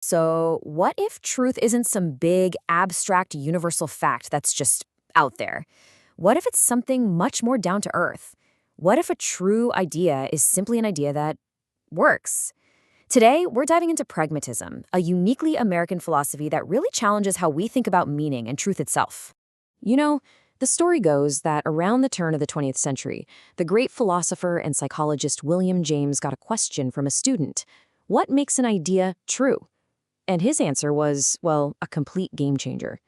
So, what if truth isn't some big, abstract, universal fact that's just out there? What if it's something much more down to earth? What if a true idea is simply an idea that works? Today, we're diving into pragmatism, a uniquely American philosophy that really challenges how we think about meaning and truth itself. You know, the story goes that around the turn of the 20th century, the great philosopher and psychologist William James got a question from a student. What makes an idea true? And his answer was, well, a complete game changer.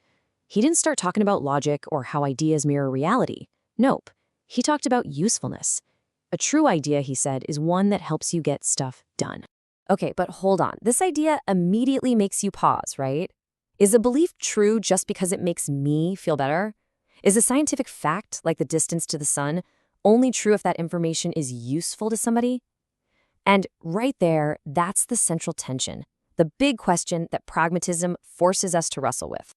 He didn't start talking about logic or how ideas mirror reality. Nope. He talked about usefulness. A true idea, he said, is one that helps you get stuff done. Okay, but hold on. This idea immediately makes you pause, right? Is a belief true just because it makes me feel better? Is a scientific fact, like the distance to the sun, only true if that information is useful to somebody? And right there, that's the central tension, the big question that pragmatism forces us to wrestle with.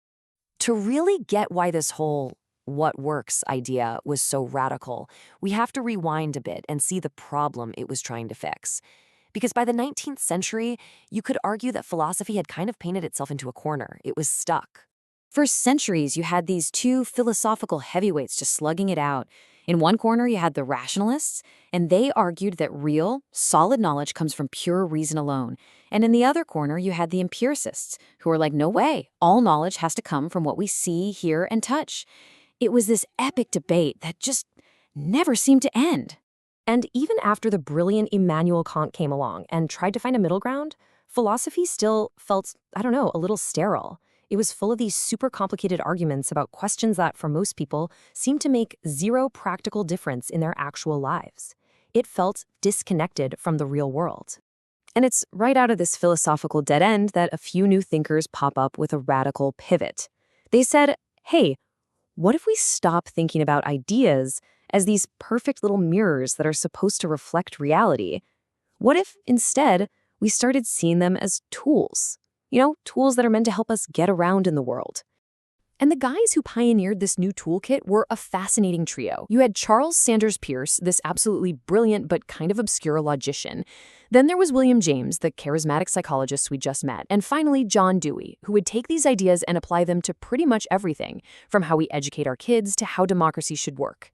To really get why this whole what works idea was so radical, we have to rewind a bit and see the problem it was trying to fix. Because by the 19th century, you could argue that philosophy had kind of painted itself into a corner. It was stuck. For centuries, you had these two philosophical heavyweights just slugging it out. In one corner, you had the rationalists, and they argued that real, solid knowledge comes from pure reason alone. And in the other corner, you had the empiricists, who were like, no way, all knowledge has to come from what we see, hear, and touch. It was this epic debate that just never seemed to end. And even after the brilliant Immanuel Kant came along and tried to find a middle ground, philosophy still felt, a little sterile. It was full of these super complicated arguments about questions that, for most people, seemed to make zero practical difference in their actual lives. It felt disconnected from the real world. And it's right out of this philosophical dead end that a few new thinkers pop up with a radical pivot. They said, hey, what if we stop thinking about ideas as these perfect little mirrors that are supposed to reflect reality? What if, instead, we started seeing them as tools? Tools that are meant to help us get around in the world. And the guys who pioneered this new toolkit were a fascinating trio. You had Charles Sanders Peirce, this absolutely brilliant but kind of obscure logician. Then there was William James, the charismatic psychologist we just met. And finally, John Dewey, who would take these ideas and apply them to pretty much everything, from how we educate our kids to how democracy should work.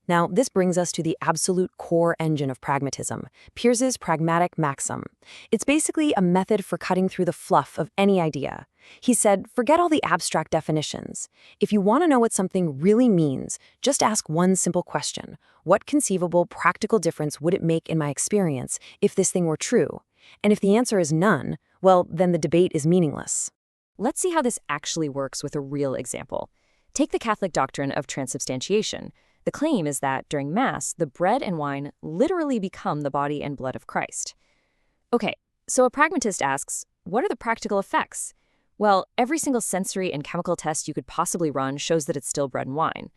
Now, this brings us to the absolute core engine of pragmatism, Peirce's pragmatic maxim. It's basically a method for cutting through the fluff of any idea. He said, forget all the abstract definitions. If you want to know what something really means, just ask one simple question. What conceivable, practical difference would it make in my experience if this thing were true? And if the answer is none, well, then the debate is meaningless. Let's see how this actually works with a real example. Take the Catholic doctrine of transubstantiation. The claim is that during Mass, the bread and wine literally become the body and blood of Christ. Okay, so a pragmatist asks, what are the practical effects? Well, every single sensory and chemical test you could possibly run shows that it's still bread and wine.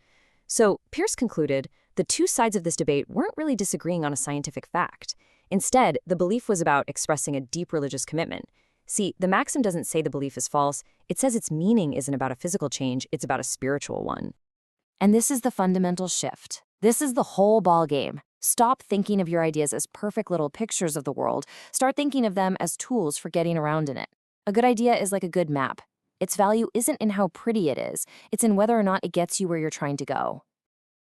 So Peirce concluded the two sides of this debate weren't really disagreeing on a scientific fact. Instead, the belief was about expressing a deep religious commitment. See, the maxim doesn't say the belief is false. It says its meaning isn't about a physical change, it's about a spiritual one. And this is the fundamental shift. This is the whole ball game. Stop thinking of your ideas as perfect little pictures of the world. Start thinking of them as tools for getting around in it. A good idea is like a good map. Its value isn't in how pretty it is. It's in whether or not it gets you where you're trying to go.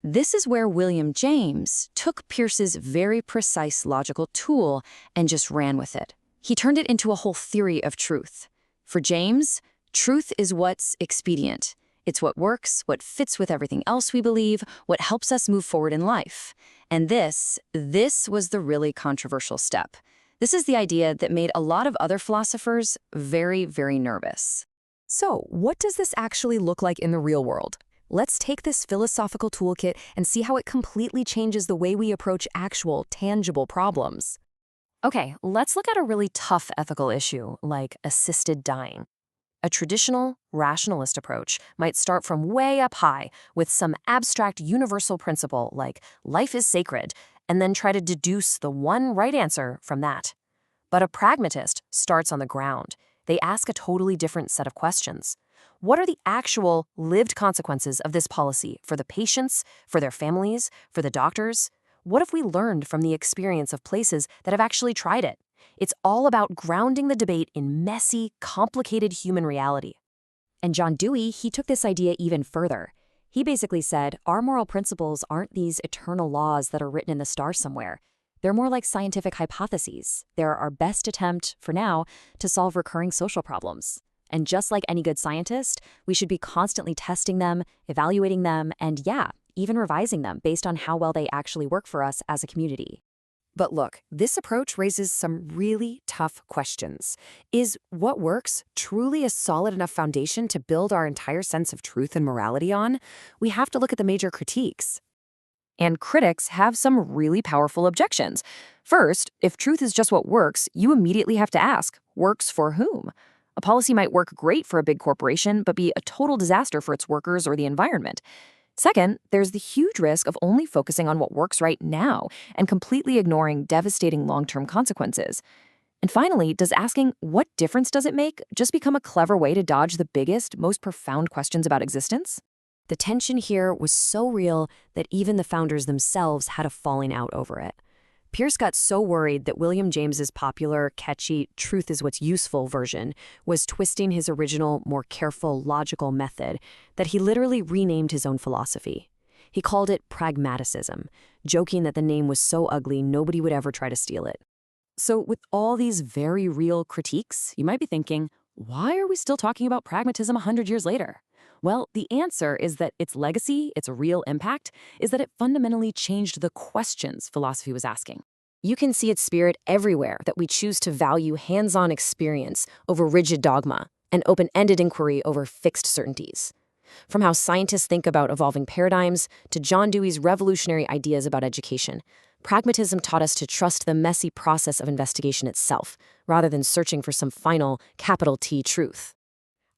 This is where William James took Peirce's very precise logical tool and just ran with it. He turned it into a whole theory of truth. For James, truth is what's expedient. It's what works, what fits with everything else we believe, what helps us move forward in life. And this was the really controversial step. This is the idea that made a lot of other philosophers very, very nervous. So, what does this actually look like in the real world? Let's take this philosophical toolkit and see how it completely changes the way we approach actual, tangible problems. Okay, let's look at a really tough ethical issue, like assisted dying. A traditional, rationalist approach might start from way up high with some abstract universal principle like life is sacred, and then try to deduce the one right answer from that. But a pragmatist starts on the ground. They ask a totally different set of questions. What are the actual lived consequences of this policy for the patients, for their families, for the doctors? What have we learned from the experience of places that have actually tried it? It's all about grounding the debate in messy, complicated human reality. And John Dewey, he took this idea even further. He basically said, our moral principles aren't these eternal laws that are written in the stars somewhere. They're more like scientific hypotheses. They're our best attempt, for now, to solve recurring social problems. And just like any good scientist, we should be constantly testing them, evaluating them, and even revising them based on how well they actually work for us as a community. But look, this approach raises some really tough questions. Is what works truly a solid enough foundation to build our entire sense of truth and morality on? We have to look at the major critiques. And critics have some really powerful objections. First, if truth is just what works, you immediately have to ask, works for whom? A policy might work great for a big corporation, but be a total disaster for its workers or the environment. Second, there's the huge risk of only focusing on what works right now and completely ignoring devastating long-term consequences. And finally, does asking, what difference does it make, just become a clever way to dodge the biggest, most profound questions about existence? The tension here was so real that even the founders themselves had a falling out over it. Pierce got so worried that William James's popular, catchy, truth is what's useful version was twisting his original, more careful, logical method that he literally renamed his own philosophy. He called it pragmaticism, joking that the name was so ugly nobody would ever try to steal it. So with all these very real critiques, you might be thinking, why are we still talking about pragmatism 100 years later? Well, the answer is that its legacy, its real impact, is that it fundamentally changed the questions philosophy was asking. You can see its spirit everywhere that we choose to value hands-on experience over rigid dogma and open-ended inquiry over fixed certainties. From how scientists think about evolving paradigms to John Dewey's revolutionary ideas about education, pragmatism taught us to trust the messy process of investigation itself, rather than searching for some final, capital T truth.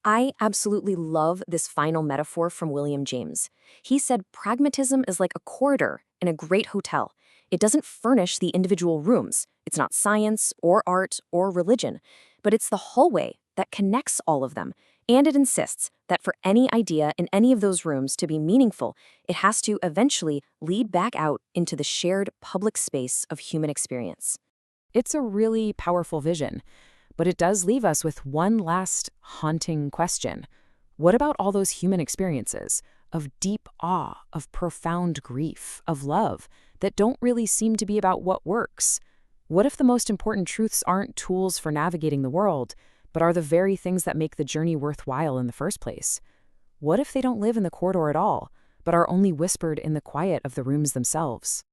I absolutely love this final metaphor from William James. He said pragmatism is like a corridor in a great hotel. It doesn't furnish the individual rooms. It's not science or art or religion, but it's the hallway that connects all of them. And it insists that for any idea in any of those rooms to be meaningful, it has to eventually lead back out into the shared public space of human experience. It's a really powerful vision. But it does leave us with one last haunting question. What about all those human experiences of deep awe, of profound grief, of love that don't really seem to be about what works? What if the most important truths aren't tools for navigating the world, but are the very things that make the journey worthwhile in the first place? What if they don't live in the corridor at all, but are only whispered in the quiet of the rooms themselves?